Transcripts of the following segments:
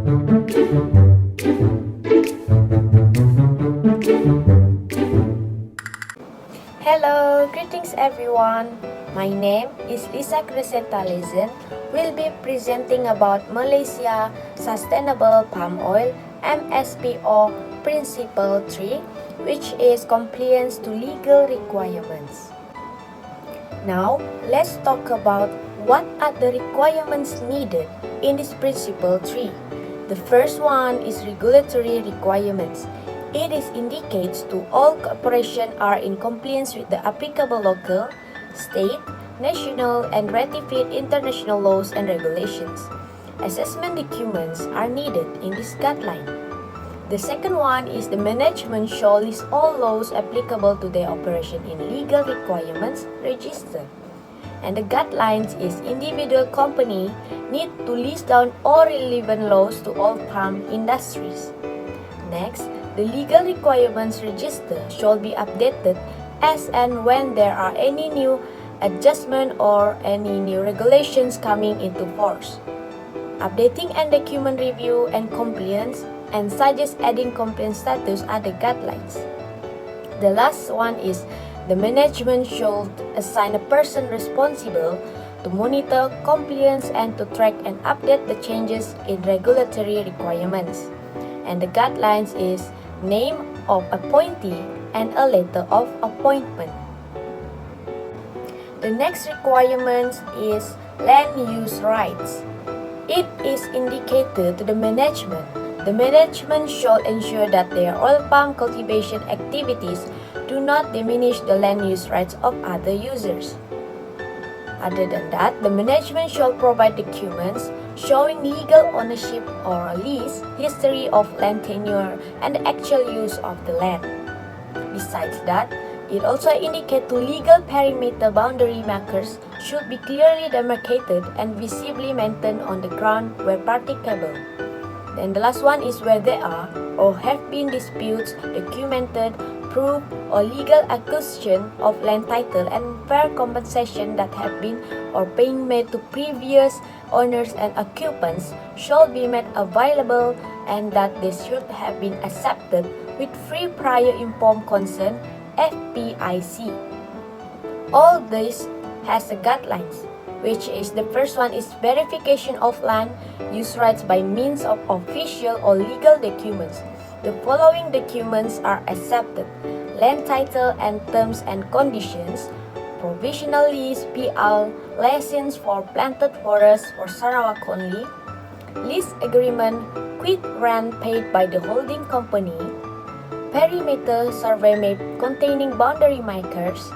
Hello, greetings everyone. My name is Lisa Crescenta Lezen. Will be presenting about Malaysia Sustainable Palm Oil (MSPO) Principle 3, which is compliance to legal requirements. Now, let's talk about what are the requirements needed in this Principle 3. The first one is regulatory requirements. It indicates to all corporations are in compliance with the applicable local, state, national, and ratified international laws and regulations. Assessment documents are needed in this guideline. The second one is the management shall list all laws applicable to their operation in legal requirements register. And the guidelines is individual company need to list down all relevant laws to all palm industries. Next, the legal requirements register shall be updated as and when there are any new adjustment or any new regulations coming into force. Updating and document review and compliance and suggest adding compliance status are the guidelines. The last one is the management should assign a person responsible to monitor compliance and to track and update the changes in regulatory requirements. And the guidelines is name of appointee and a letter of appointment. The next requirement is land use rights. It is indicated to the management. The management shall ensure that their oil palm cultivation activities do not diminish the land use rights of other users. Other than that, the management shall provide documents showing legal ownership or lease, history of land tenure, and the actual use of the land. Besides that, it also indicates to legal perimeter boundary markers should be clearly demarcated and visibly maintained on the ground where practicable. Then the last one is where there are or have been disputes documented, proved, or legal acquisition of land title and fair compensation that have been or being made to previous owners and occupants shall be made available and that they should have been accepted with free prior informed consent (FPIC). All this has a guidelines, which is the first one is verification of land use rights by means of official or legal documents. The following documents are accepted: land title and terms and conditions, provisional lease (PL), license for planted forest for Sarawak only, lease agreement, quit rent paid by the holding company, perimeter survey map containing boundary markers,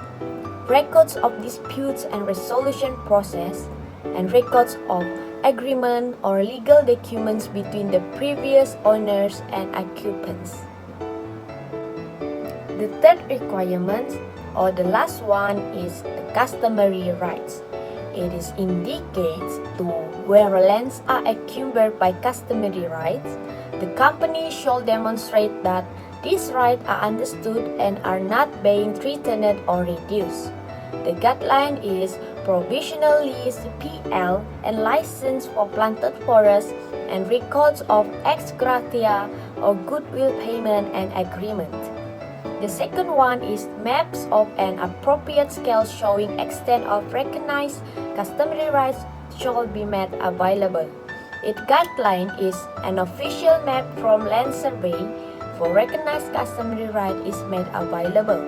records of disputes and resolution process, and records of agreement or legal documents between the previous owners and occupants. The third requirement or the last one is the customary rights. It indicates to where lands are encumbered by customary rights, the company shall demonstrate that these rights are understood and are not being threatened or reduced. The guideline is provisional lease (PL) and license for planted forest and records of ex gratia or goodwill payment and agreement. The second one is maps of an appropriate scale showing extent of recognized customary rights shall be made available. Its guideline is an official map from land survey for recognized customary right is made available.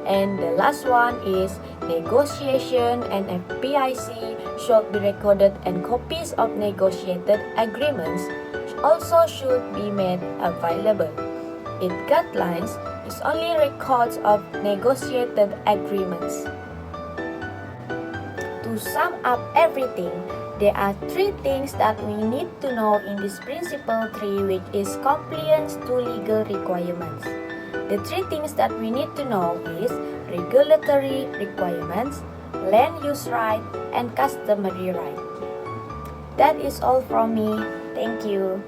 And the last one is negotiation and FPIC should be recorded and copies of negotiated agreements also should be made available. Its guidelines is only records of negotiated agreements. To sum up everything, there are three things that we need to know in this Principle 3, which is compliance to legal requirements. The three things that we need to know is regulatory requirements, land use right, and customary right. That is all from me. Thank you.